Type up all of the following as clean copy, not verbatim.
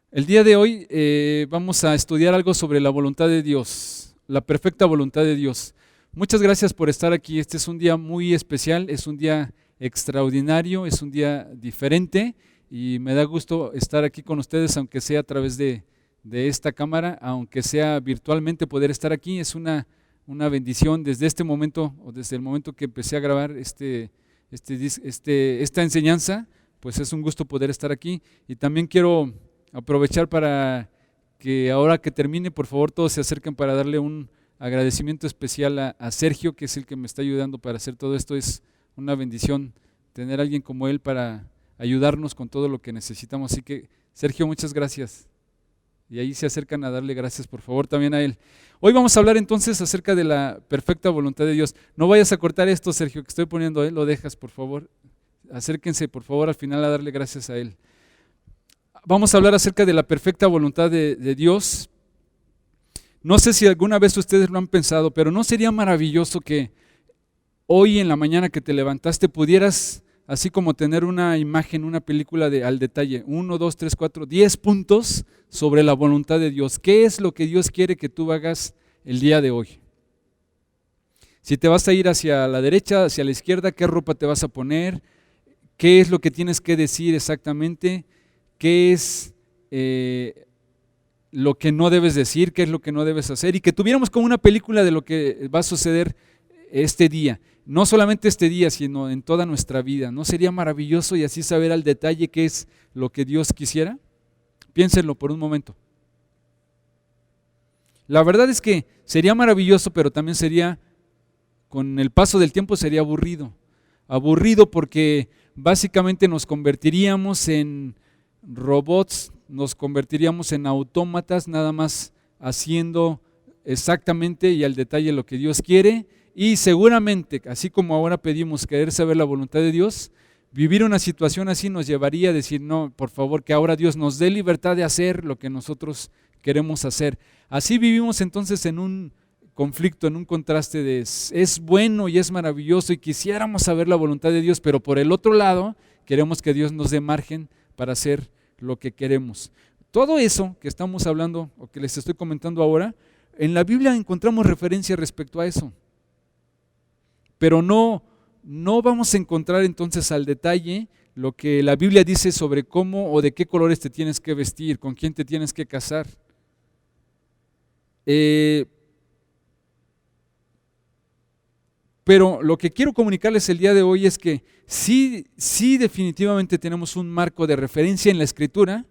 El día de hoy vamos a estudiar algo sobre la voluntad de Dios, la perfecta voluntad de Dios. Muchas gracias por estar aquí. Este es un día muy especial, es un día extraordinario, es un día diferente y me da gusto estar aquí con ustedes, aunque sea a través de esta cámara, aunque sea virtualmente poder estar aquí. Es una bendición desde este momento o desde el momento que empecé a grabar esta enseñanza, pues es un gusto poder estar aquí y también quiero aprovechar para que ahora que termine, por favor, todos se acerquen para darle un agradecimiento especial a Sergio, que es el que me está ayudando para hacer todo esto. Es una bendición tener a alguien como él para ayudarnos con todo lo que necesitamos. Así que, Sergio, muchas gracias. Y ahí se acercan a darle gracias, por favor, también a él. Hoy vamos a hablar entonces acerca de la perfecta voluntad de Dios. No vayas a cortar esto, Sergio, que estoy poniendo, lo dejas, por favor. Acérquense, por favor, al final a darle gracias a él. Vamos a hablar acerca de la perfecta voluntad de Dios. No sé si alguna vez ustedes lo han pensado, pero ¿no sería maravilloso que hoy en la mañana que te levantaste pudieras, así como tener una imagen, una película al detalle, 1, 2, 3, 4, 10 puntos sobre la voluntad de Dios? ¿Qué es lo que Dios quiere que tú hagas el día de hoy? Si te vas a ir hacia la derecha, hacia la izquierda, ¿qué ropa te vas a poner? ¿Qué es lo que tienes que decir exactamente? ¿Qué es lo que no debes decir? ¿Qué es lo que no debes hacer? Y que tuviéramos como una película de lo que va a suceder este día. No solamente este día, sino en toda nuestra vida. ¿No sería maravilloso y así saber al detalle qué es lo que Dios quisiera? Piénsenlo por un momento. La verdad es que sería maravilloso, pero también sería, con el paso del tiempo, sería aburrido. Aburrido porque básicamente nos convertiríamos en robots, nos convertiríamos en autómatas, nada más haciendo exactamente y al detalle lo que Dios quiere. Y seguramente, así como ahora pedimos querer saber la voluntad de Dios, vivir una situación así nos llevaría a decir, no, por favor, que ahora Dios nos dé libertad de hacer lo que nosotros queremos hacer. Así vivimos entonces en un conflicto, en un contraste de es bueno y es maravilloso y quisiéramos saber la voluntad de Dios, pero por el otro lado queremos que Dios nos dé margen para hacer lo que queremos. Todo eso que estamos hablando o que les estoy comentando ahora, en la Biblia encontramos referencia respecto a eso. Pero no vamos a encontrar entonces al detalle lo que la Biblia dice sobre cómo o de qué colores te tienes que vestir, con quién te tienes que casar. Pero lo que quiero comunicarles el día de hoy es que sí definitivamente tenemos un marco de referencia en la Escritura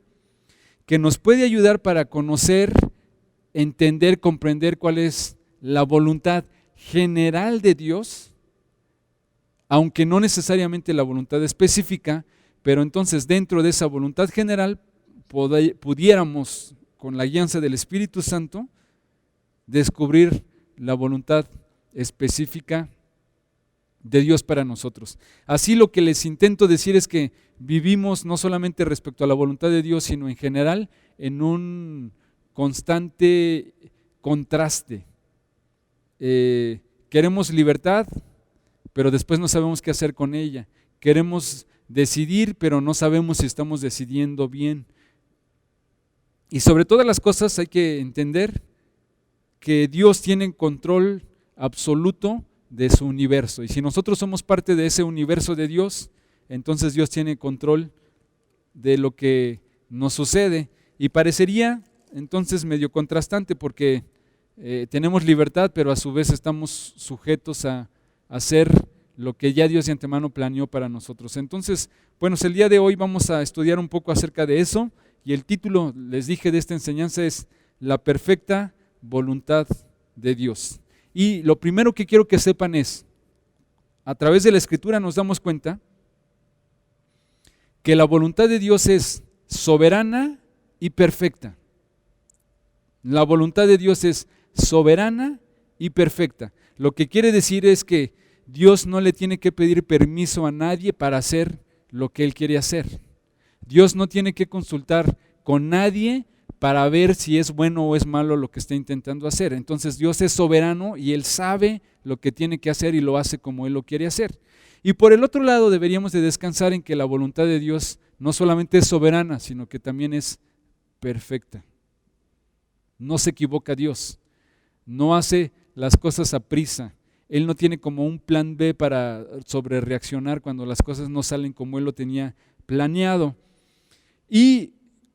que nos puede ayudar para conocer, entender, comprender cuál es la voluntad general de Dios, aunque no necesariamente la voluntad específica, pero entonces dentro de esa voluntad general pudiéramos, con la guianza del Espíritu Santo, descubrir la voluntad específica de Dios para nosotros. Así lo que les intento decir es que vivimos no solamente respecto a la voluntad de Dios, sino en general en un constante contraste. Queremos libertad, pero después no sabemos qué hacer con ella. Queremos decidir, pero no sabemos si estamos decidiendo bien. Y sobre todas las cosas hay que entender que Dios tiene control absoluto de su universo. Y si nosotros somos parte de ese universo de Dios, entonces Dios tiene control de lo que nos sucede. Y parecería entonces medio contrastante porque tenemos libertad, pero a su vez estamos sujetos a hacer lo que ya Dios de antemano planeó para nosotros. Entonces, bueno, el día de hoy vamos a estudiar un poco acerca de eso y el título, les dije, de esta enseñanza es La perfecta voluntad de Dios. Y lo primero que quiero que sepan es, a través de la Escritura nos damos cuenta que la voluntad de Dios es soberana y perfecta. La voluntad de Dios es soberana y perfecta. Lo que quiere decir es que Dios no le tiene que pedir permiso a nadie para hacer lo que Él quiere hacer. Dios no tiene que consultar con nadie para ver si es bueno o es malo lo que está intentando hacer. Entonces Dios es soberano y Él sabe lo que tiene que hacer y lo hace como Él lo quiere hacer. Y por el otro lado deberíamos de descansar en que la voluntad de Dios no solamente es soberana, sino que también es perfecta. No se equivoca Dios, no hace las cosas a prisa. Él no tiene como un plan B para sobrereaccionar cuando las cosas no salen como Él lo tenía planeado. Y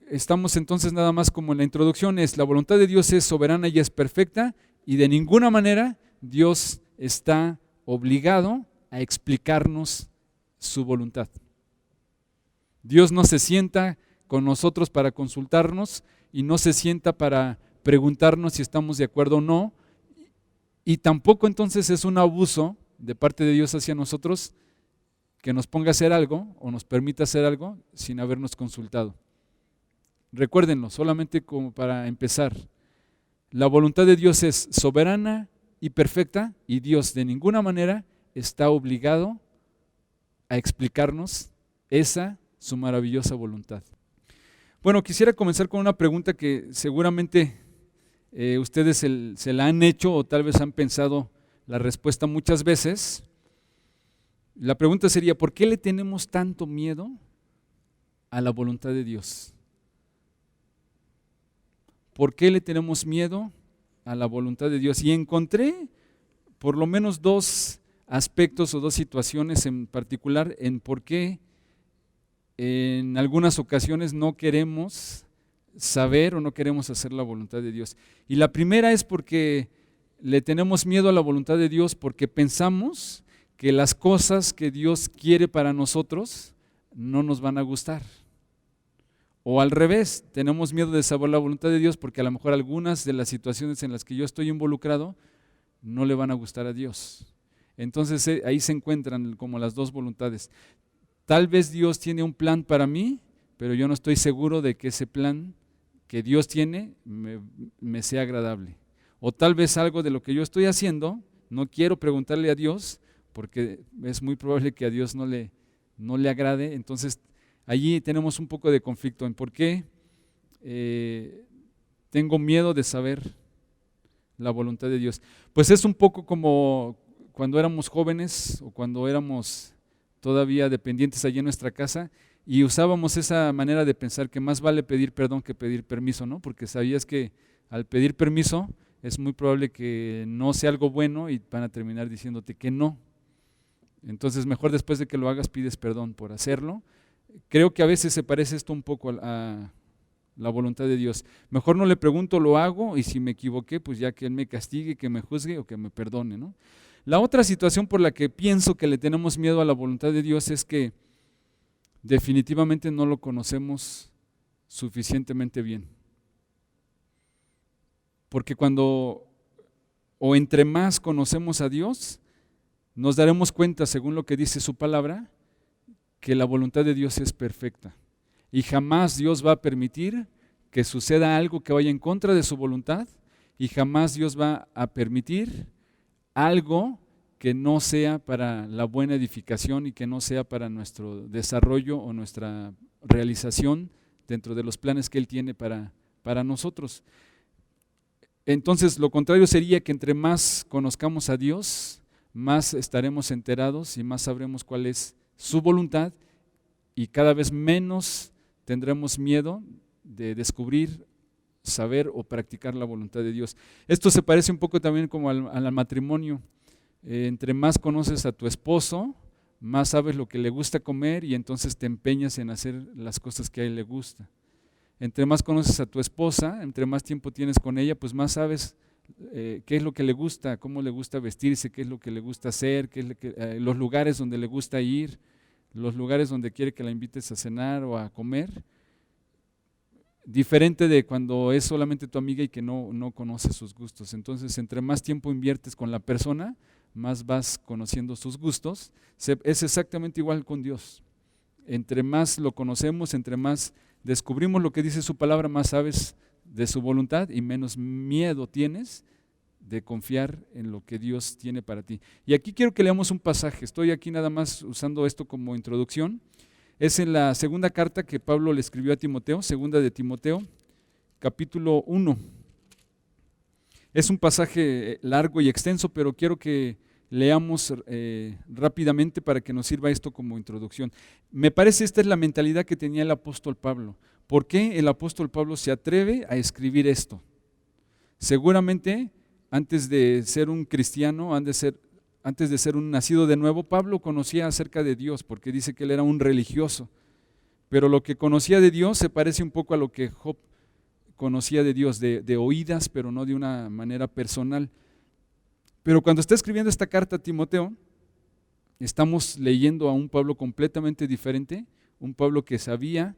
estamos entonces nada más como en la introducción, la voluntad de Dios es soberana y es perfecta, y de ninguna manera Dios está obligado a explicarnos su voluntad. Dios no se sienta con nosotros para consultarnos y no se sienta para preguntarnos si estamos de acuerdo o no, y tampoco entonces es un abuso de parte de Dios hacia nosotros que nos ponga a hacer algo o nos permita hacer algo sin habernos consultado. Recuérdenlo, solamente como para empezar, la voluntad de Dios es soberana y perfecta, y Dios de ninguna manera está obligado a explicarnos su maravillosa voluntad. Bueno, quisiera comenzar con una pregunta que seguramente ustedes se la han hecho o tal vez han pensado la respuesta muchas veces. La pregunta sería, ¿por qué le tenemos tanto miedo a la voluntad de Dios? ¿Por qué le tenemos miedo a la voluntad de Dios? Y encontré por lo menos dos aspectos o dos situaciones en particular en por qué en algunas ocasiones no queremos saber o no queremos hacer la voluntad de Dios. Y la primera es porque le tenemos miedo a la voluntad de Dios porque pensamos que las cosas que Dios quiere para nosotros no nos van a gustar. O al revés, tenemos miedo de saber la voluntad de Dios porque a lo mejor algunas de las situaciones en las que yo estoy involucrado no le van a gustar a Dios. Entonces ahí se encuentran como las dos voluntades. Tal vez Dios tiene un plan para mí, pero yo no estoy seguro de que ese plan que Dios tiene me sea agradable. O tal vez algo de lo que yo estoy haciendo, no quiero preguntarle a Dios porque es muy probable que a Dios no le agrade. Entonces allí tenemos un poco de conflicto en por qué tengo miedo de saber la voluntad de Dios. Pues es un poco como cuando éramos jóvenes o cuando éramos todavía dependientes allí en nuestra casa y usábamos esa manera de pensar que más vale pedir perdón que pedir permiso, ¿no? Porque sabías que al pedir permiso es muy probable que no sea algo bueno y van a terminar diciéndote que no. Entonces mejor después de que lo hagas pides perdón por hacerlo. Creo que a veces se parece esto un poco a la voluntad de Dios. Mejor no le pregunto, lo hago, y si me equivoqué, pues ya que Él me castigue, que me juzgue o que me perdone, ¿no? La otra situación por la que pienso que le tenemos miedo a la voluntad de Dios es que definitivamente no lo conocemos suficientemente bien. Porque entre más conocemos a Dios, nos daremos cuenta, según lo que dice su palabra, que la voluntad de Dios es perfecta. Y jamás Dios va a permitir que suceda algo que vaya en contra de su voluntad, y jamás Dios va a permitir algo que no sea para la buena edificación y que no sea para nuestro desarrollo o nuestra realización dentro de los planes que Él tiene para nosotros. Entonces, lo contrario sería que entre más conozcamos a Dios, más estaremos enterados y más sabremos cuál es su voluntad, y cada vez menos tendremos miedo de descubrir, saber o practicar la voluntad de Dios. Esto se parece un poco también como al matrimonio. Entre más conoces a tu esposo, más sabes lo que le gusta comer y entonces te empeñas en hacer las cosas que a él le gusta. Entre más conoces a tu esposa, entre más tiempo tienes con ella, pues más sabes qué es lo que le gusta, cómo le gusta vestirse, qué es lo que le gusta hacer, los lugares donde le gusta ir, los lugares donde quiere que la invites a cenar o a comer. Diferente de cuando es solamente tu amiga y que no conoces sus gustos. Entonces, entre más tiempo inviertes con la persona, más vas conociendo sus gustos. Es exactamente igual con Dios. Entre más lo conocemos, entre más descubrimos lo que dice su palabra, más sabes de su voluntad y menos miedo tienes de confiar en lo que Dios tiene para ti. Y aquí quiero que leamos un pasaje. Estoy aquí nada más usando esto como introducción. Es en la segunda carta que Pablo le escribió a Timoteo, segunda de Timoteo, capítulo 1. Es un pasaje largo y extenso, pero quiero que leamos rápidamente para que nos sirva esto como introducción. Me parece esta es la mentalidad que tenía el apóstol Pablo. ¿por qué el apóstol Pablo se atreve a escribir esto? Seguramente, antes de ser un cristiano, antes de ser un nacido de nuevo, Pablo conocía acerca de Dios, porque dice que él era un religioso. Pero lo que conocía de Dios se parece un poco a lo que Job conocía de Dios, de oídas, pero no de una manera personal. Pero cuando está escribiendo esta carta a Timoteo, estamos leyendo a un Pablo completamente diferente, un Pablo que sabía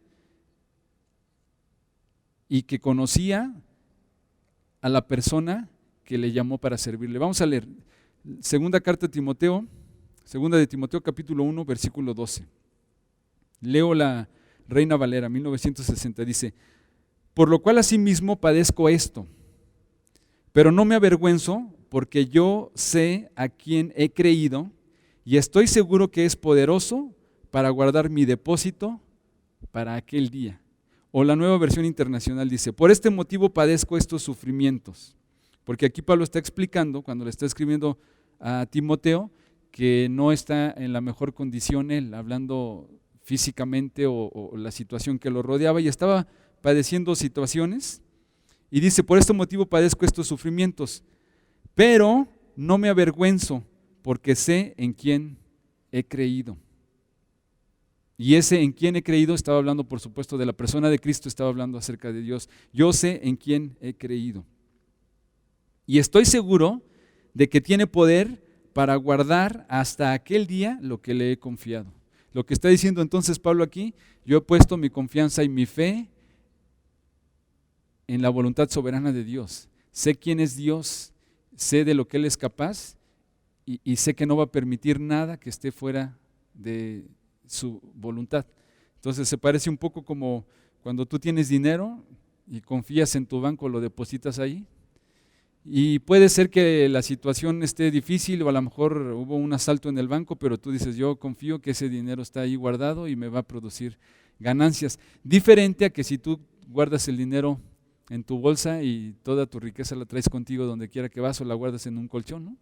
y que conocía a la persona que le llamó para servirle. Vamos a leer segunda carta a Timoteo, segunda de Timoteo capítulo 1, versículo 12. Leo la Reina Valera, 1960, dice: por lo cual asimismo padezco esto, pero no me avergüenzo, porque yo sé a quién he creído y estoy seguro que es poderoso para guardar mi depósito para aquel día. O la Nueva Versión Internacional dice: por este motivo padezco estos sufrimientos. Porque aquí Pablo está explicando, cuando le está escribiendo a Timoteo, que no está en la mejor condición él, hablando físicamente o la situación que lo rodeaba, y estaba padeciendo situaciones, y dice: por este motivo padezco estos sufrimientos, pero no me avergüenzo, porque sé en quién he creído. Y ese en quién he creído estaba hablando, por supuesto, de la persona de Cristo, estaba hablando acerca de Dios. Yo sé en quién he creído. Y estoy seguro de que tiene poder para guardar hasta aquel día lo que le he confiado. Lo que está diciendo entonces Pablo aquí: yo he puesto mi confianza y mi fe en la voluntad soberana de Dios. Sé quién es Dios, sé de lo que Él es capaz y sé que no va a permitir nada que esté fuera de su voluntad. Entonces se parece un poco como cuando tú tienes dinero y confías en tu banco, lo depositas ahí. Y puede ser que la situación esté difícil o a lo mejor hubo un asalto en el banco, pero tú dices: yo confío que ese dinero está ahí guardado y me va a producir ganancias. Diferente a que si tú guardas el dinero en tu bolsa y toda tu riqueza la traes contigo donde quiera que vas, o la guardas en un colchón, ¿no?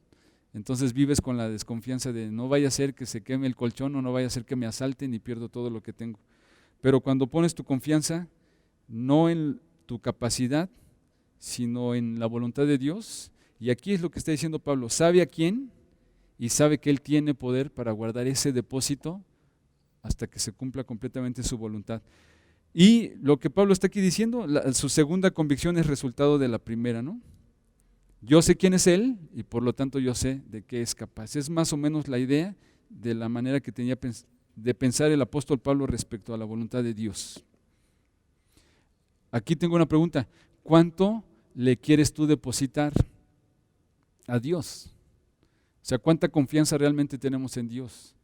Entonces vives con la desconfianza de: no vaya a ser que se queme el colchón, o no vaya a ser que me asalten y pierdo todo lo que tengo. Pero cuando pones tu confianza no en tu capacidad, sino en la voluntad de Dios, y aquí es lo que está diciendo Pablo: sabe a quién y sabe que Él tiene poder para guardar ese depósito hasta que se cumpla completamente su voluntad. Y lo que Pablo está aquí diciendo, su segunda convicción es resultado de la primera, ¿no? Yo sé quién es Él y por lo tanto yo sé de qué es capaz. Es más o menos la idea de la manera que tenía de pensar el apóstol Pablo respecto a la voluntad de Dios. Aquí tengo una pregunta: ¿cuánto le quieres tú depositar a Dios? O sea, ¿cuánta confianza realmente tenemos en Dios?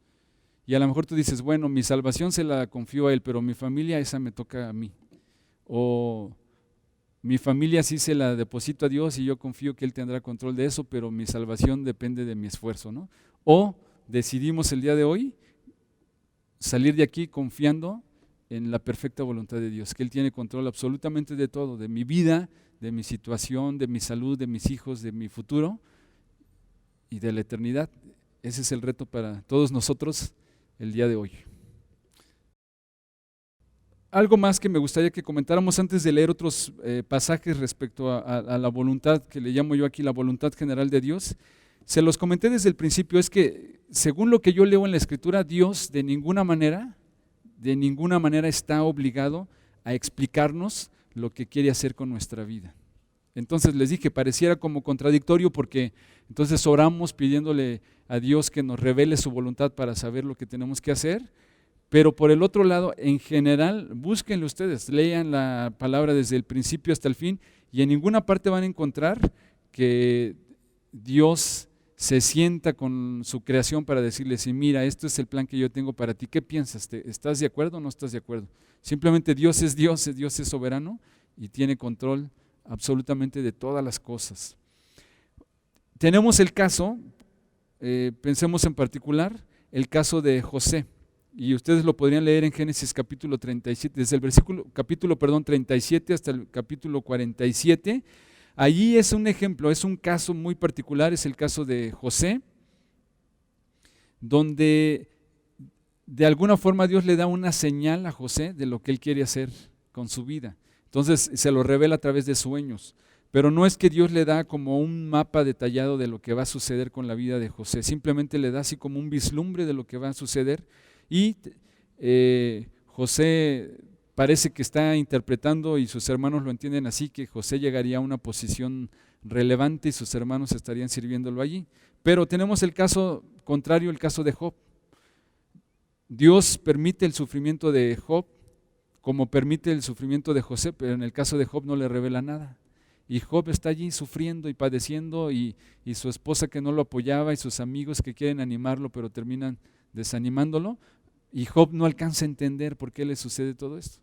Y a lo mejor tú dices: bueno, mi salvación se la confío a Él, pero mi familia, esa me toca a mí. O mi familia sí se la deposito a Dios y yo confío que Él tendrá control de eso, pero mi salvación depende de mi esfuerzo, ¿no? O decidimos el día de hoy salir de aquí confiando en la perfecta voluntad de Dios, que Él tiene control absolutamente de todo, de mi vida, de mi situación, de mi salud, de mis hijos, de mi futuro y de la eternidad. Ese es el reto para todos nosotros el día de hoy. Algo más que me gustaría que comentáramos antes de leer otros pasajes respecto a la voluntad, que le llamo yo aquí la voluntad general de Dios. Se los comenté desde el principio, es que según lo que yo leo en la Escritura, Dios de ninguna manera está obligado a explicarnos lo que quiere hacer con nuestra vida. Entonces les dije, pareciera como contradictorio, porque entonces oramos pidiéndole a Dios que nos revele su voluntad para saber lo que tenemos que hacer, pero por el otro lado, en general, búsquenlo ustedes, lean la palabra desde el principio hasta el fin, y en ninguna parte van a encontrar que Dios se sienta con su creación para decirles: sí, mira, esto es el plan que yo tengo para ti, ¿qué piensas? ¿Estás de acuerdo o no estás de acuerdo? Simplemente Dios es soberano y tiene control absolutamente de todas las cosas. Tenemos el caso, pensemos en particular, el caso de José, y ustedes lo podrían leer en Génesis capítulo 37, desde el capítulo 37 hasta el capítulo 47. Allí es un ejemplo, es un caso muy particular, es el caso de José, donde de alguna forma Dios le da una señal a José de lo que él quiere hacer con su vida. Entonces se lo revela a través de sueños. Pero no es que Dios le da como un mapa detallado de lo que va a suceder con la vida de José, simplemente le da así como un vislumbre de lo que va a suceder y José parece que está interpretando y sus hermanos lo entienden así, que José llegaría a una posición relevante y sus hermanos estarían sirviéndolo allí. Pero tenemos el caso contrario, el caso de Job. Dios permite el sufrimiento de Job como permite el sufrimiento de José, pero en el caso de Job no le revela nada. Y Job está allí sufriendo y padeciendo y su esposa que no lo apoyaba y sus amigos que quieren animarlo pero terminan desanimándolo y Job no alcanza a entender por qué le sucede todo esto.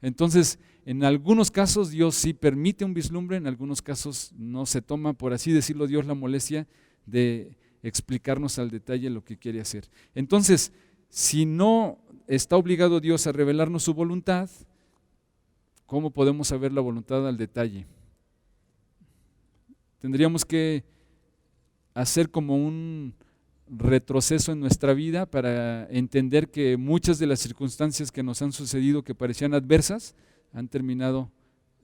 Entonces, en algunos casos Dios sí permite un vislumbre, en algunos casos no se toma, por así decirlo, Dios la molestia de explicarnos al detalle lo que quiere hacer. Entonces, si no está obligado Dios a revelarnos su voluntad, ¿cómo podemos saber la voluntad al detalle? Tendríamos que hacer como un retroceso en nuestra vida para entender que muchas de las circunstancias que nos han sucedido que parecían adversas han terminado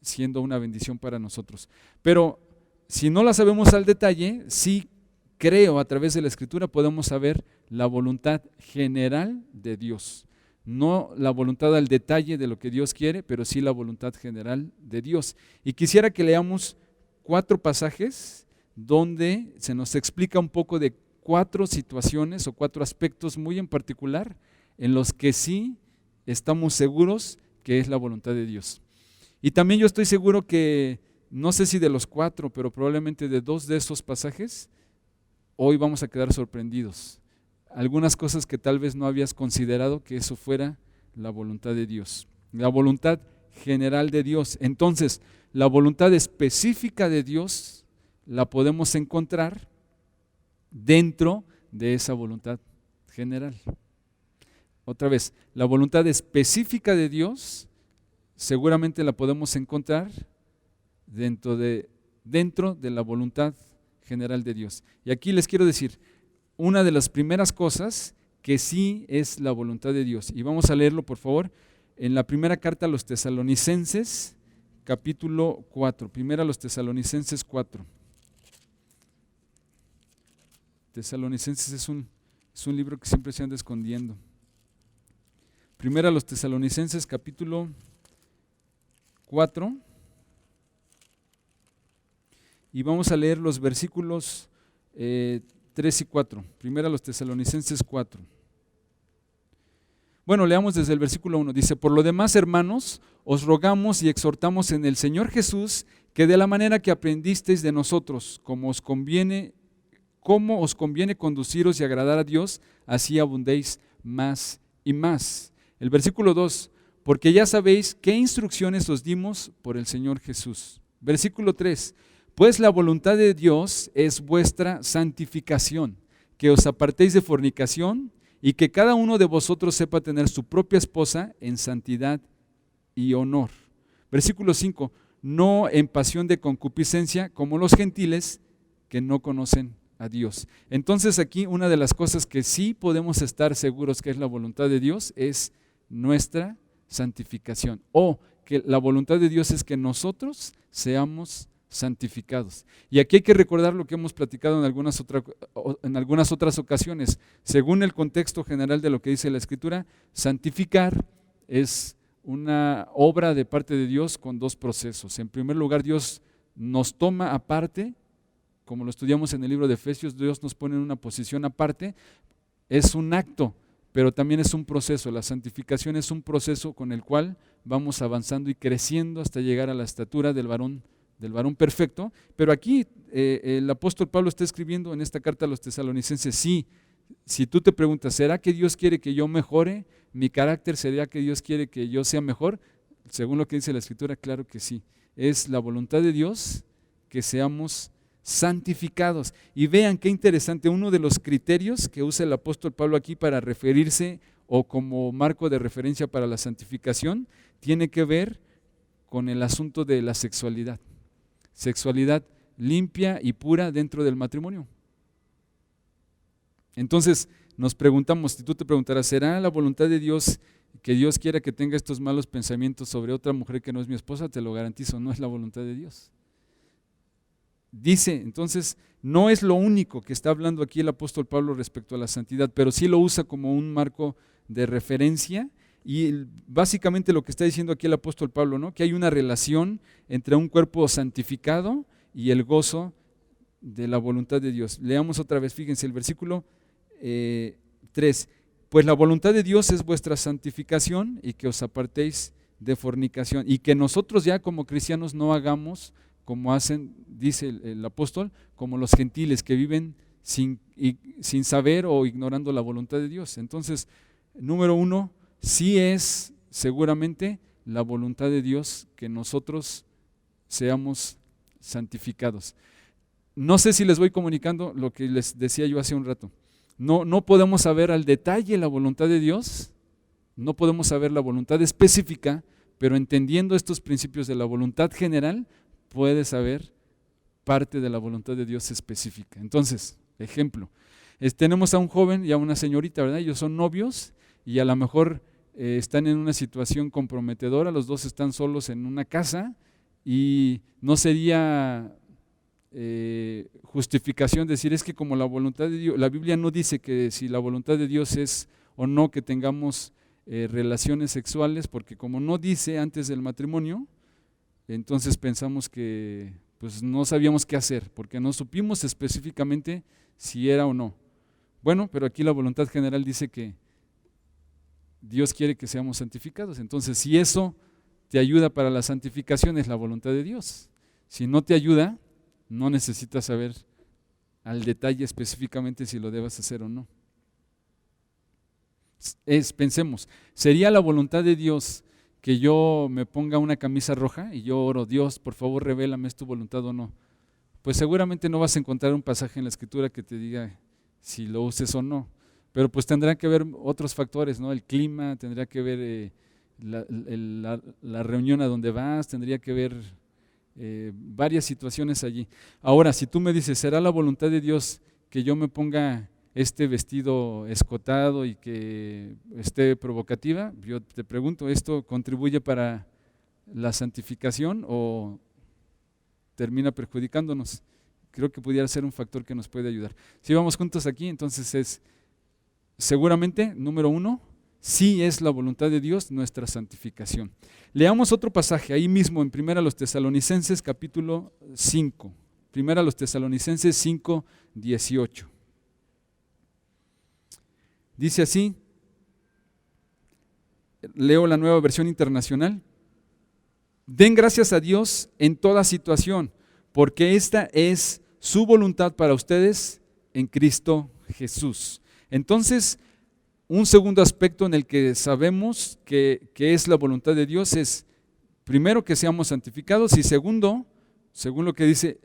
siendo una bendición para nosotros. Pero si no la sabemos al detalle, sí creo a través de la Escritura podemos saber la voluntad general de Dios. No la voluntad al detalle de lo que Dios quiere, pero sí la voluntad general de Dios. Y quisiera que leamos 4 pasajes donde se nos explica un poco de 4 situaciones o 4 aspectos muy en particular en los que sí estamos seguros que es la voluntad de Dios. Y también yo estoy seguro que, no sé si de los 4, pero probablemente de 2 de esos pasajes, hoy vamos a quedar sorprendidos. Algunas cosas que tal vez no habías considerado que eso fuera la voluntad de Dios, la voluntad general de Dios. Entonces, la voluntad específica de Dios la podemos encontrar dentro de esa voluntad general. Otra vez, la voluntad específica de Dios seguramente la podemos encontrar dentro de la voluntad general de Dios. Y aquí les quiero decir, una de las primeras cosas que sí es la voluntad de Dios, y vamos a leerlo por favor, en la primera carta a los Tesalonicenses, capítulo 4, primera a los Tesalonicenses 4. Tesalonicenses es un libro que siempre se anda escondiendo. Primera a los Tesalonicenses, capítulo 4, y vamos a leer los versículos 3 y 4. Primera a los Tesalonicenses 4. Bueno, leamos desde el versículo 1. Dice, por lo demás, hermanos, os rogamos y exhortamos en el Señor Jesús que de la manera que aprendisteis de nosotros, como os conviene conduciros y agradar a Dios, así abundéis más y más. El versículo 2, porque ya sabéis qué instrucciones os dimos por el Señor Jesús. Versículo 3, pues la voluntad de Dios es vuestra santificación, que os apartéis de fornicación y que cada uno de vosotros sepa tener su propia esposa en santidad y honor. Versículo 5, no en pasión de concupiscencia como los gentiles que no conocen a Dios. Entonces aquí una de las cosas que sí podemos estar seguros que es la voluntad de Dios es nuestra santificación, o que la voluntad de Dios es que nosotros seamos santificados. Y aquí hay que recordar lo que hemos platicado en algunas otras ocasiones. Según el contexto general de lo que dice la Escritura, santificar es una obra de parte de Dios con 2 procesos. En primer lugar, Dios nos toma aparte, como lo estudiamos en el libro de Efesios, Dios nos pone en una posición aparte. Es un acto, pero también es un proceso. La santificación es un proceso con el cual vamos avanzando y creciendo hasta llegar a la estatura del varón perfecto. Pero aquí el apóstol Pablo está escribiendo en esta carta a los Tesalonicenses, sí, si tú te preguntas, ¿será que Dios quiere que yo mejore mi carácter? ¿Será que Dios quiere que yo sea mejor? Según lo que dice la Escritura, claro que sí. Es la voluntad de Dios que seamos santificados. Y vean qué interesante, uno de los criterios que usa el apóstol Pablo aquí para referirse o como marco de referencia para la santificación tiene que ver con el asunto de la sexualidad. Sexualidad limpia y pura dentro del matrimonio. Entonces nos preguntamos, si tú te preguntarás, ¿será la voluntad de Dios que Dios quiera que tenga estos malos pensamientos sobre otra mujer que no es mi esposa, te lo garantizo, no es la voluntad de Dios. Dice, entonces, no es lo único que está hablando aquí el apóstol Pablo respecto a la santidad, pero sí lo usa como un marco de referencia, y básicamente lo que está diciendo aquí el apóstol Pablo, ¿no? Que hay una relación entre un cuerpo santificado y el gozo de la voluntad de Dios. Leamos otra vez, fíjense el versículo 3. Pues la voluntad de Dios es vuestra santificación y que os apartéis de fornicación, y que nosotros ya como cristianos no hagamos como hacen, dice el apóstol, como los gentiles que viven sin saber o ignorando la voluntad de Dios. Entonces, número uno, sí es seguramente la voluntad de Dios que nosotros seamos santificados. No sé si les voy comunicando lo que les decía yo hace un rato. No podemos saber al detalle la voluntad de Dios, no podemos saber la voluntad específica, pero entendiendo estos principios de la voluntad general, puedes saber parte de la voluntad de Dios específica. Entonces, ejemplo, tenemos a un joven y a una señorita, ¿verdad? Ellos son novios y a lo mejor están en una situación comprometedora, los dos están solos en una casa y no sería justificación decir es que como la voluntad de Dios, la Biblia no dice que si la voluntad de Dios es o no que tengamos relaciones sexuales, porque como no dice antes del matrimonio, entonces pensamos que pues no sabíamos qué hacer, porque no supimos específicamente si era o no. Bueno, pero aquí la voluntad general dice que Dios quiere que seamos santificados. Entonces, si eso te ayuda para la santificación, es la voluntad de Dios. Si no te ayuda, no necesitas saber al detalle específicamente si lo debes hacer o no. Pensemos, ¿sería la voluntad de Dios que yo me ponga una camisa roja y yo oro, Dios, por favor, revélame, ¿es tu voluntad o no? Pues seguramente no vas a encontrar un pasaje en la Escritura que te diga si lo uses o no, pero pues tendrán que ver otros factores, ¿no? El clima, tendría que ver la reunión a donde vas, tendría que ver varias situaciones allí. Ahora, si tú me dices, ¿será la voluntad de Dios que yo me ponga este vestido escotado y que esté provocativa? Yo te pregunto, ¿esto contribuye para la santificación o termina perjudicándonos? Creo que pudiera ser un factor que nos puede ayudar. Si vamos juntos aquí, entonces es seguramente, número uno, sí es la voluntad de Dios nuestra santificación. Leamos otro pasaje ahí mismo en 1 Tesalonicenses capítulo 5. 1 Tesalonicenses 5, 18. Dice así, leo la Nueva Versión Internacional: den gracias a Dios en toda situación, porque esta es su voluntad para ustedes en Cristo Jesús. Entonces, un segundo aspecto en el que sabemos que es la voluntad de Dios es, primero, que seamos santificados, y segundo, según lo que dice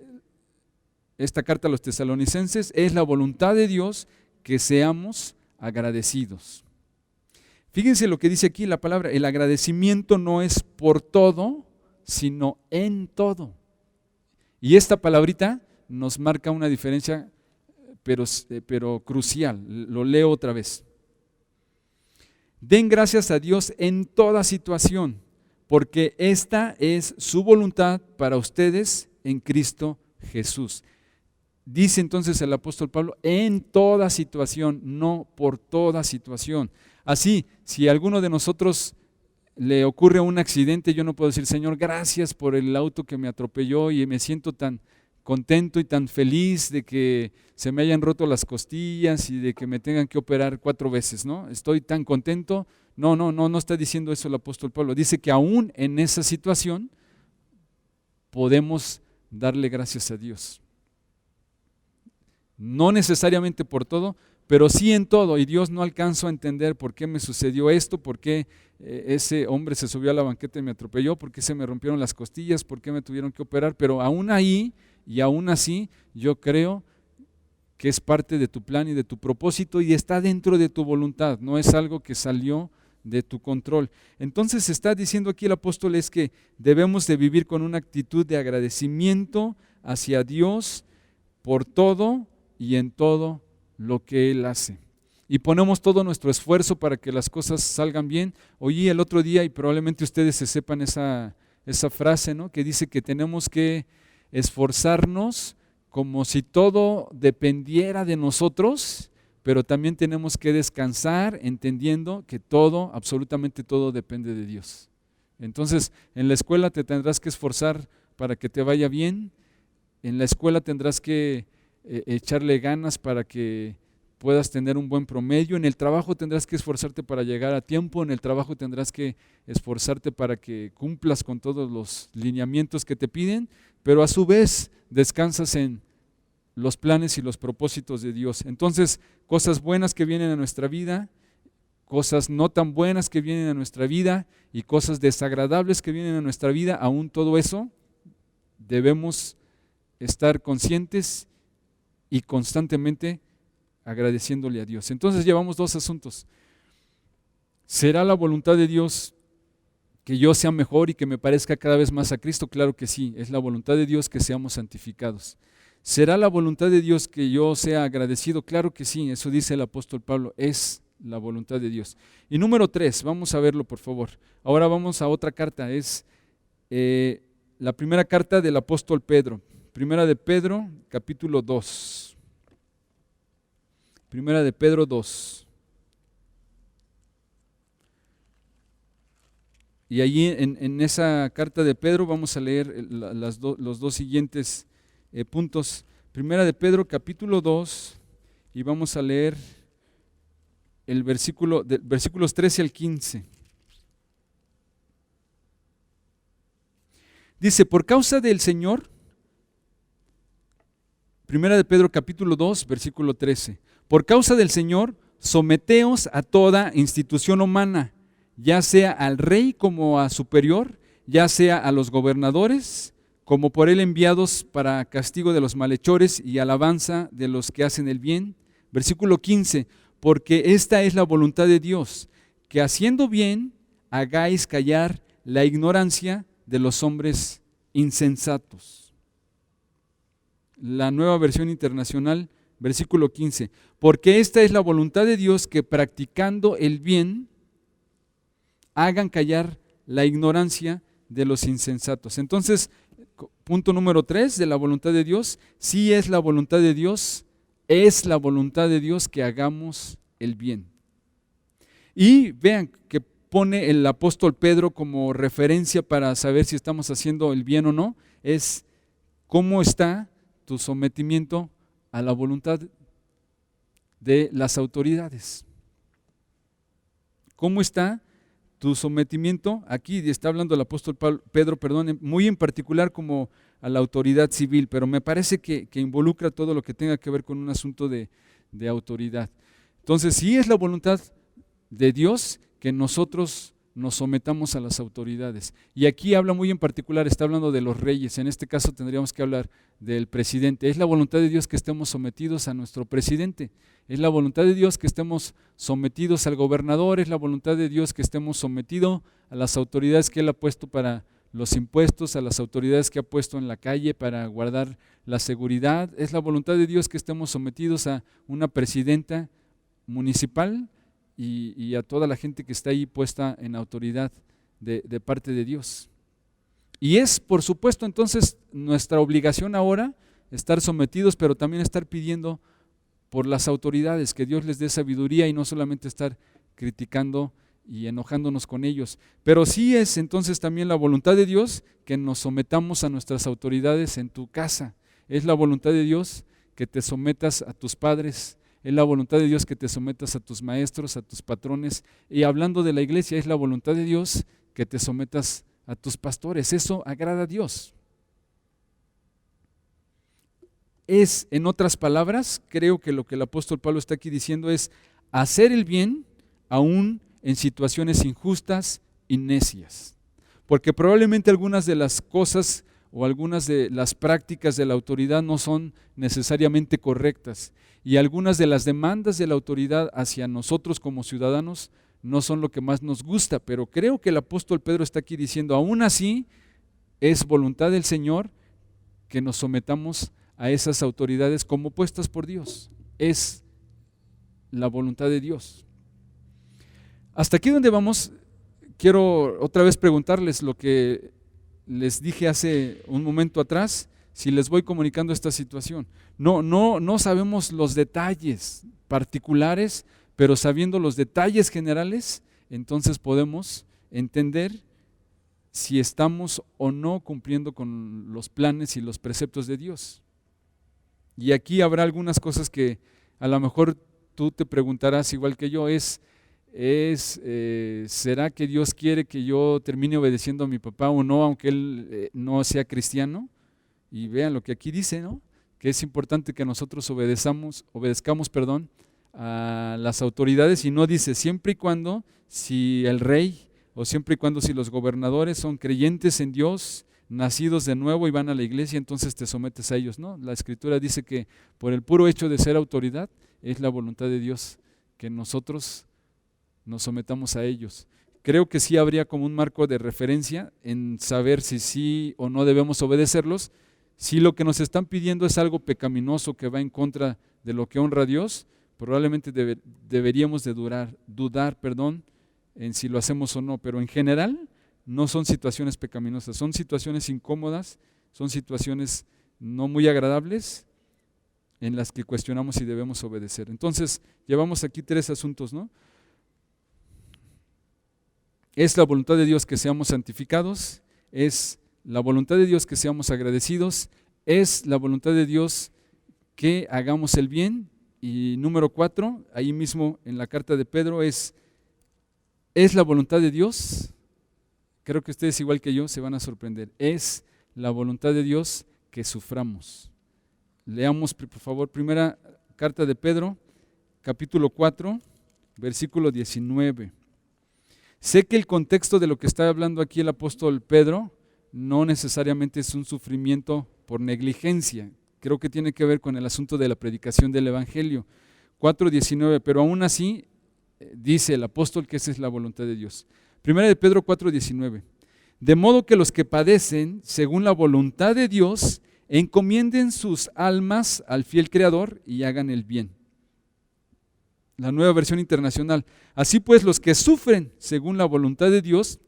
esta carta a los tesalonicenses, es la voluntad de Dios que seamos agradecidos. Fíjense lo que dice aquí la palabra, el agradecimiento no es por todo, sino en todo. Y esta palabrita nos marca una diferencia, pero crucial. Lo leo otra vez. Den gracias a Dios en toda situación, porque esta es su voluntad para ustedes en Cristo Jesús. Dice entonces el apóstol Pablo, en toda situación, no por toda situación. Así, si a alguno de nosotros le ocurre un accidente, yo no puedo decir, Señor, gracias por el auto que me atropelló y me siento tan contento y tan feliz de que se me hayan roto las costillas y de que me tengan que operar 4 veces, ¿no? Estoy tan contento. No está diciendo eso el apóstol Pablo. Dice que aún en esa situación podemos darle gracias a Dios. No necesariamente por todo, pero sí en todo. Y Dios, no alcanzo a entender por qué me sucedió esto, por qué ese hombre se subió a la banqueta y me atropelló, por qué se me rompieron las costillas, por qué me tuvieron que operar, pero aún ahí y aún así yo creo que es parte de tu plan y de tu propósito y está dentro de tu voluntad, no es algo que salió de tu control. Entonces está diciendo aquí el apóstol es que debemos de vivir con una actitud de agradecimiento hacia Dios por todo y en todo lo que Él hace. y ponemos todo nuestro esfuerzo para que las cosas salgan bien. Oí el otro día, y probablemente ustedes se sepan esa frase, ¿no?, que dice que tenemos que esforzarnos como si todo dependiera de nosotros, pero también tenemos que descansar entendiendo que todo, absolutamente todo, depende de Dios. Entonces, en la escuela te tendrás que esforzar para que te vaya bien, en la escuela tendrás que echarle ganas para que puedas tener un buen promedio, en el trabajo tendrás que esforzarte para llegar a tiempo, en el trabajo tendrás que esforzarte para que cumplas con todos los lineamientos que te piden, pero a su vez descansas en los planes y los propósitos de Dios. Entonces, cosas buenas que vienen a nuestra vida, cosas no tan buenas que vienen a nuestra vida y cosas desagradables que vienen a nuestra vida, aún todo eso debemos estar conscientes y constantemente agradeciéndole a Dios. Entonces llevamos dos asuntos. ¿Será la voluntad de Dios que yo sea mejor y que me parezca cada vez más a Cristo? Claro que sí, es la voluntad de Dios que seamos santificados. ¿Será la voluntad de Dios que yo sea agradecido? Claro que sí, eso dice el apóstol Pablo, es la voluntad de Dios. Y número 3, vamos a verlo por favor. Ahora vamos a otra carta, es la primera carta del apóstol Pedro. Primera de Pedro, capítulo 2. Primera de Pedro 2. Y allí en esa carta de Pedro vamos a leer los dos siguientes puntos. Primera de Pedro capítulo 2 y vamos a leer versículos 13 al 15. Dice, por causa del Señor, Primera de Pedro capítulo 2, versículo 13, por causa del Señor, someteos a toda institución humana, ya sea al rey como a superior, ya sea a los gobernadores, como por él enviados para castigo de los malhechores y alabanza de los que hacen el bien. Versículo 15, porque esta es la voluntad de Dios, que haciendo bien hagáis callar la ignorancia de los hombres insensatos. La Nueva Versión Internacional, versículo 15, porque esta es la voluntad de Dios, que practicando el bien hagan callar la ignorancia de los insensatos. Entonces, punto número 3 de la voluntad de Dios, sí es la voluntad de Dios, es la voluntad de Dios que hagamos el bien. Y vean que pone el apóstol Pedro como referencia para saber si estamos haciendo el bien o no, es cómo está tu sometimiento a la voluntad de las autoridades. ¿Cómo está tu sometimiento? Aquí está hablando el apóstol Pedro, muy en particular como a la autoridad civil, pero me parece que involucra todo lo que tenga que ver con un asunto de autoridad. Entonces, sí es la voluntad de Dios que nosotros nos sometamos a las autoridades. Y aquí habla muy en particular, está hablando de los reyes, en este caso tendríamos que hablar del presidente. Es la voluntad de Dios que estemos sometidos a nuestro presidente, es la voluntad de Dios que estemos sometidos al gobernador, es la voluntad de Dios que estemos sometidos a las autoridades que Él ha puesto para los impuestos, a las autoridades que ha puesto en la calle para guardar la seguridad, es la voluntad de Dios que estemos sometidos a una presidenta municipal y a toda la gente que está ahí puesta en autoridad de parte de Dios. Y es, por supuesto, entonces nuestra obligación ahora estar sometidos, pero también estar pidiendo por las autoridades, que Dios les dé sabiduría y no solamente estar criticando y enojándonos con ellos. Pero sí es entonces también la voluntad de Dios que nos sometamos a nuestras autoridades en tu casa. Es la voluntad de Dios que te sometas a tus padres, es la voluntad de Dios que te sometas a tus maestros, a tus patrones. Y hablando de la iglesia, es la voluntad de Dios que te sometas a tus pastores. Eso agrada a Dios. Es, en otras palabras, creo que lo que el apóstol Pablo está aquí diciendo es hacer el bien aún en situaciones injustas y necias. Porque probablemente algunas de las cosas o algunas de las prácticas de la autoridad no son necesariamente correctas y algunas de las demandas de la autoridad hacia nosotros como ciudadanos no son lo que más nos gusta, pero creo que el apóstol Pedro está aquí diciendo, aún así es voluntad del Señor que nos sometamos a esas autoridades como puestas por Dios. Es la voluntad de Dios. Hasta aquí donde vamos, quiero otra vez preguntarles lo que les dije hace un momento atrás, si les voy comunicando esta situación. No sabemos los detalles particulares, pero sabiendo los detalles generales, entonces podemos entender si estamos o no cumpliendo con los planes y los preceptos de Dios. Y aquí habrá algunas cosas que a lo mejor tú te preguntarás igual que yo, ¿será que Dios quiere que yo termine obedeciendo a mi papá o no, aunque él no sea cristiano? Y vean lo que aquí dice, ¿no? Que es importante que nosotros obedezcamos, a las autoridades, y no dice siempre y cuando si el rey o siempre y cuando si los gobernadores son creyentes en Dios, nacidos de nuevo y van a la iglesia, entonces te sometes a ellos, ¿no? La Escritura dice que por el puro hecho de ser autoridad es la voluntad de Dios que nosotros nos sometamos a ellos. Creo que sí habría como un marco de referencia en saber si sí o no debemos obedecerlos. Si lo que nos están pidiendo es algo pecaminoso que va en contra de lo que honra a Dios, probablemente deberíamos de dudar en si lo hacemos o no, pero en general no son situaciones pecaminosas, son situaciones incómodas, son situaciones no muy agradables en las que cuestionamos si debemos obedecer. Entonces, llevamos aquí 3 asuntos, ¿no? Es la voluntad de Dios que seamos santificados, es la voluntad de Dios que seamos agradecidos, es la voluntad de Dios que hagamos el bien, y número 4, ahí mismo en la carta de Pedro, es la voluntad de Dios. Creo que ustedes igual que yo se van a sorprender. Es la voluntad de Dios que suframos. Leamos por favor primera carta de Pedro, capítulo 4, versículo 19. Sé que el contexto de lo que está hablando aquí el apóstol Pedro no necesariamente es un sufrimiento por negligencia. Creo que tiene que ver con el asunto de la predicación del Evangelio. 4:19, pero aún así dice el apóstol que esa es la voluntad de Dios. Primera de Pedro 4:19. De modo que los que padecen según la voluntad de Dios encomienden sus almas al fiel Creador y hagan el bien. La Nueva Versión Internacional. Así pues, los que sufren según la voluntad de Dios,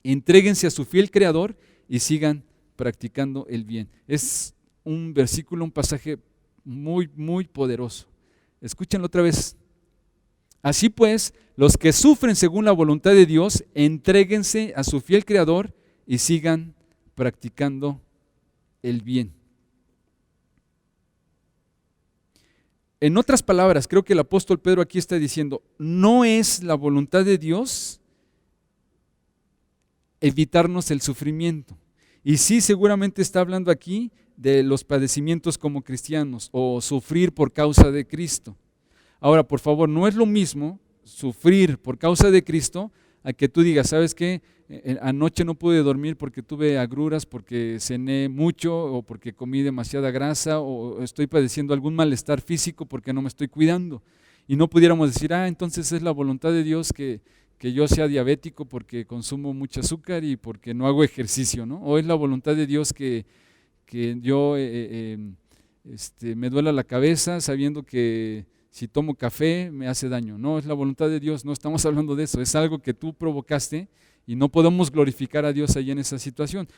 entréguense a su fiel Creador y sigan practicando el bien. Es un versículo, un pasaje muy, muy poderoso. Escúchenlo otra vez. Así pues, los que sufren según la voluntad de Dios, entréguense a su fiel Creador y sigan practicando el bien. En otras palabras, creo que el apóstol Pedro aquí está diciendo, no es la voluntad de Dios evitarnos el sufrimiento. Y sí, seguramente está hablando aquí de los padecimientos como cristianos o sufrir por causa de Cristo. Ahora, por favor, no es lo mismo sufrir por causa de Cristo a que tú digas, ¿sabes qué? Anoche no pude dormir porque tuve agruras, porque cené mucho o porque comí demasiada grasa o estoy padeciendo algún malestar físico porque no me estoy cuidando. Y no pudiéramos decir, entonces es la voluntad de Dios que yo sea diabético porque consumo mucho azúcar y porque no hago ejercicio, ¿no? O es la voluntad de Dios que yo me duela la cabeza sabiendo que si tomo café me hace daño. No, es la voluntad de Dios, no estamos hablando de eso, es algo que tú provocaste y no podemos glorificar a Dios ahí en esa situación.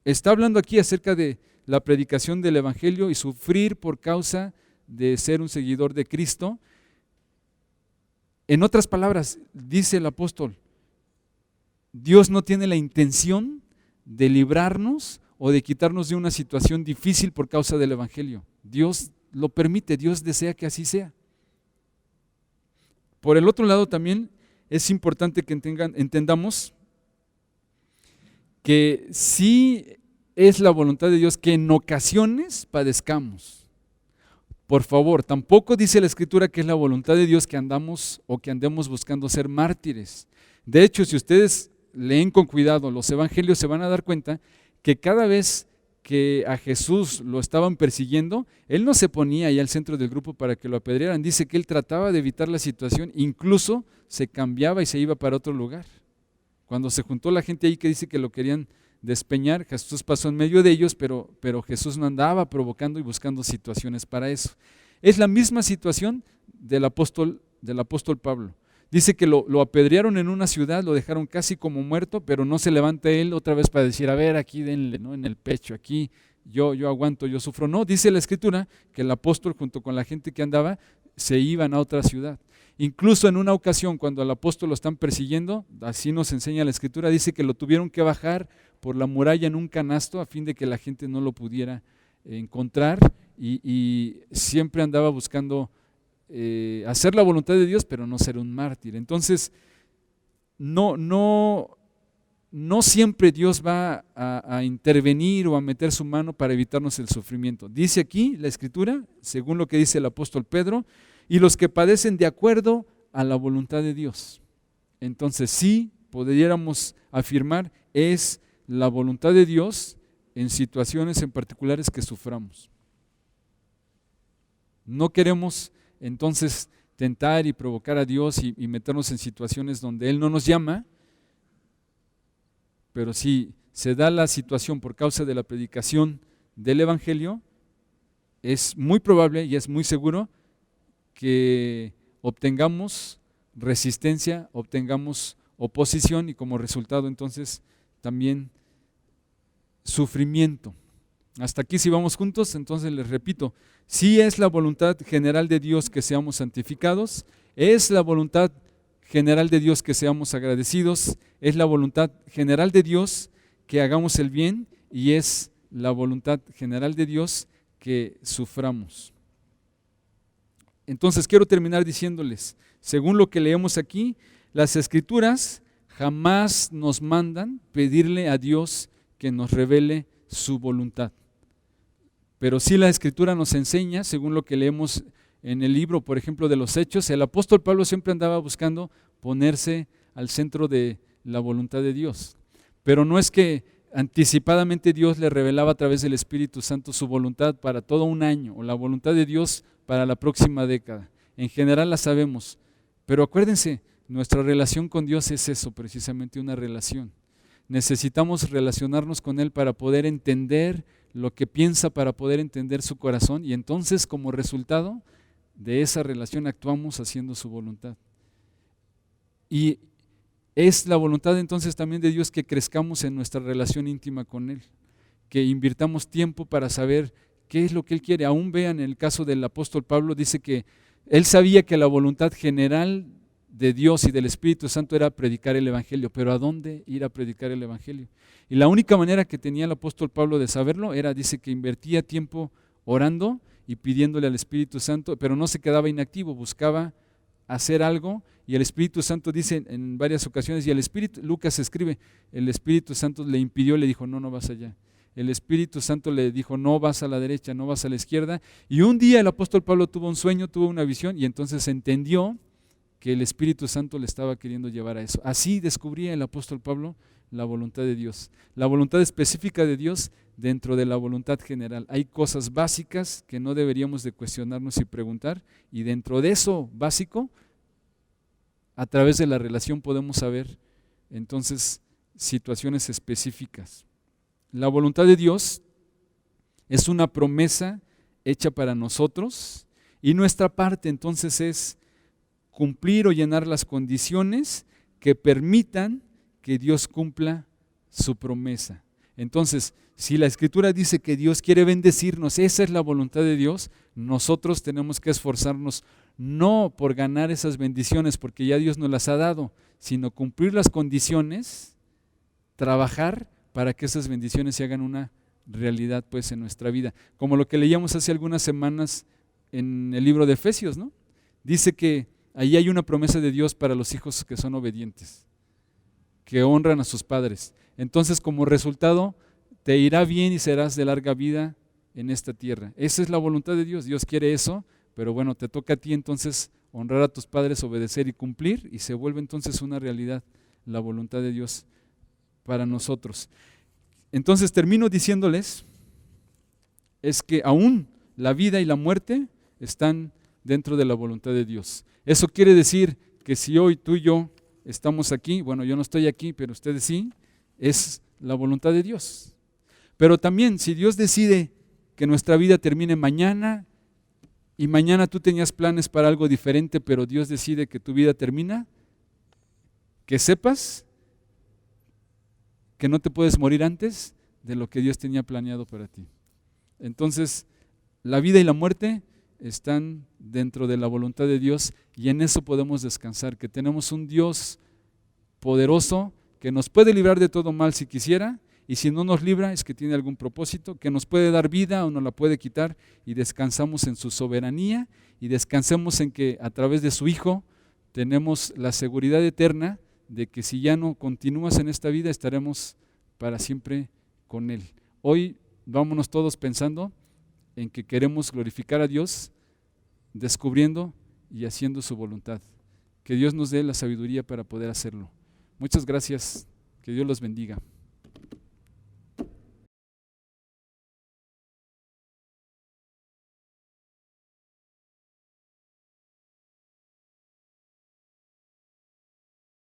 Está hablando aquí acerca de la predicación del Evangelio y sufrir por causa de ser un seguidor de Cristo. En otras palabras, dice el apóstol, Dios no tiene la intención de librarnos o de quitarnos de una situación difícil por causa del Evangelio. Dios lo permite, Dios desea que así sea. Por el otro lado también es importante que entendamos que sí es la voluntad de Dios que en ocasiones padezcamos. Por favor, tampoco dice la Escritura que es la voluntad de Dios que andamos o que andemos buscando ser mártires. De hecho, si ustedes leen con cuidado los evangelios, se van a dar cuenta que cada vez que a Jesús lo estaban persiguiendo, él no se ponía ahí al centro del grupo para que lo apedrearan. Dice que él trataba de evitar la situación, incluso se cambiaba y se iba para otro lugar. Cuando se juntó la gente ahí que dice que lo querían despeñar, Jesús pasó en medio de ellos, pero Jesús no andaba provocando y buscando situaciones para eso. Es la misma situación del apóstol Pablo. Dice que lo apedrearon en una ciudad, lo dejaron casi como muerto, pero no se levanta él otra vez para decir, a ver, aquí denle, ¿no? En el pecho, aquí yo aguanto, yo sufro. No, dice la Escritura que el apóstol junto con la gente que andaba se iban a otra ciudad. Incluso en una ocasión cuando al apóstol lo están persiguiendo, así nos enseña la Escritura, dice que lo tuvieron que bajar por la muralla en un canasto a fin de que la gente no lo pudiera encontrar y siempre andaba buscando hacer la voluntad de Dios, pero no ser un mártir. Entonces, no siempre Dios va a intervenir o a meter su mano para evitarnos el sufrimiento. Dice aquí la Escritura, según lo que dice el apóstol Pedro, y los que padecen de acuerdo a la voluntad de Dios. Entonces, sí, podríamos afirmar, es la voluntad de Dios en situaciones en particulares que suframos. No queremos entonces tentar y provocar a Dios y meternos en situaciones donde Él no nos llama, pero si se da la situación por causa de la predicación del Evangelio, es muy probable y es muy seguro que obtengamos resistencia, obtengamos oposición y como resultado entonces también sufrimiento. Hasta aquí si vamos juntos, entonces les repito, sí es la voluntad general de Dios que seamos santificados, es la voluntad general de Dios que seamos agradecidos, es la voluntad general de Dios que hagamos el bien y es la voluntad general de Dios que suframos. Entonces quiero terminar diciéndoles, según lo que leemos aquí, las Escrituras jamás nos mandan pedirle a Dios que nos revele su voluntad. Pero sí la Escritura nos enseña, según lo que leemos en el libro, por ejemplo, de los Hechos, el apóstol Pablo siempre andaba buscando ponerse al centro de la voluntad de Dios. Pero no es que anticipadamente Dios le revelaba a través del Espíritu Santo su voluntad para todo un año, o la voluntad de Dios para la próxima década. En general la sabemos, pero acuérdense, nuestra relación con Dios es eso, precisamente una relación. Necesitamos relacionarnos con Él para poder entender lo que piensa, para poder entender su corazón y entonces como resultado de esa relación actuamos haciendo su voluntad. Y es la voluntad entonces también de Dios que crezcamos en nuestra relación íntima con Él, que invirtamos tiempo para saber qué es lo que Él quiere. Aún vean en el caso del apóstol Pablo, dice que él sabía que la voluntad general de Dios y del Espíritu Santo era predicar el Evangelio, pero ¿a dónde ir a predicar el Evangelio? Y la única manera que tenía el apóstol Pablo de saberlo era, dice que invertía tiempo orando y pidiéndole al Espíritu Santo, pero no se quedaba inactivo, buscaba hacer algo y el Espíritu Santo dice en varias ocasiones, y Lucas escribe, el Espíritu Santo le impidió, le dijo, no vas allá. El Espíritu Santo le dijo, no vas a la derecha, no vas a la izquierda. Y un día el apóstol Pablo tuvo un sueño, tuvo una visión y entonces entendió que el Espíritu Santo le estaba queriendo llevar a eso. Así descubría el apóstol Pablo la voluntad de Dios, la voluntad específica de Dios dentro de la voluntad general. Hay cosas básicas que no deberíamos de cuestionarnos y preguntar, y dentro de eso básico, a través de la relación podemos saber entonces situaciones específicas. La voluntad de Dios es una promesa hecha para nosotros y nuestra parte entonces es cumplir o llenar las condiciones que permitan que Dios cumpla su promesa. Entonces, si la Escritura dice que Dios quiere bendecirnos, esa es la voluntad de Dios, nosotros tenemos que esforzarnos no por ganar esas bendiciones, porque ya Dios nos las ha dado, sino cumplir las condiciones, trabajar para que esas bendiciones se hagan una realidad pues en nuestra vida. Como lo que leíamos hace algunas semanas en el libro de Efesios, ¿no? Dice que ahí hay una promesa de Dios para los hijos que son obedientes, que honran a sus padres. Entonces, como resultado, te irá bien y serás de larga vida en esta tierra. Esa es la voluntad de Dios. Dios quiere eso, pero bueno, te toca a ti entonces honrar a tus padres, obedecer y cumplir, y se vuelve entonces una realidad la voluntad de Dios para nosotros. Entonces termino diciéndoles, es que aún la vida y la muerte están dentro de la voluntad de Dios. Eso quiere decir que si hoy tú y yo estamos aquí, bueno, yo no estoy aquí, pero ustedes sí, es la voluntad de Dios. Pero también si Dios decide que nuestra vida termine mañana y mañana tú tenías planes para algo diferente, pero Dios decide que tu vida termina, que sepas que no te puedes morir antes de lo que Dios tenía planeado para ti. Entonces, la vida y la muerte están dentro de la voluntad de Dios y en eso podemos descansar, que tenemos un Dios poderoso que nos puede librar de todo mal si quisiera, y si no nos libra es que tiene algún propósito, que nos puede dar vida o nos la puede quitar, y descansamos en su soberanía y descansemos en que a través de su Hijo tenemos la seguridad eterna de que si ya no continúas en esta vida estaremos para siempre con Él. Hoy vámonos todos pensando en que queremos glorificar a Dios, descubriendo y haciendo su voluntad. Que Dios nos dé la sabiduría para poder hacerlo. Muchas gracias, que Dios los bendiga.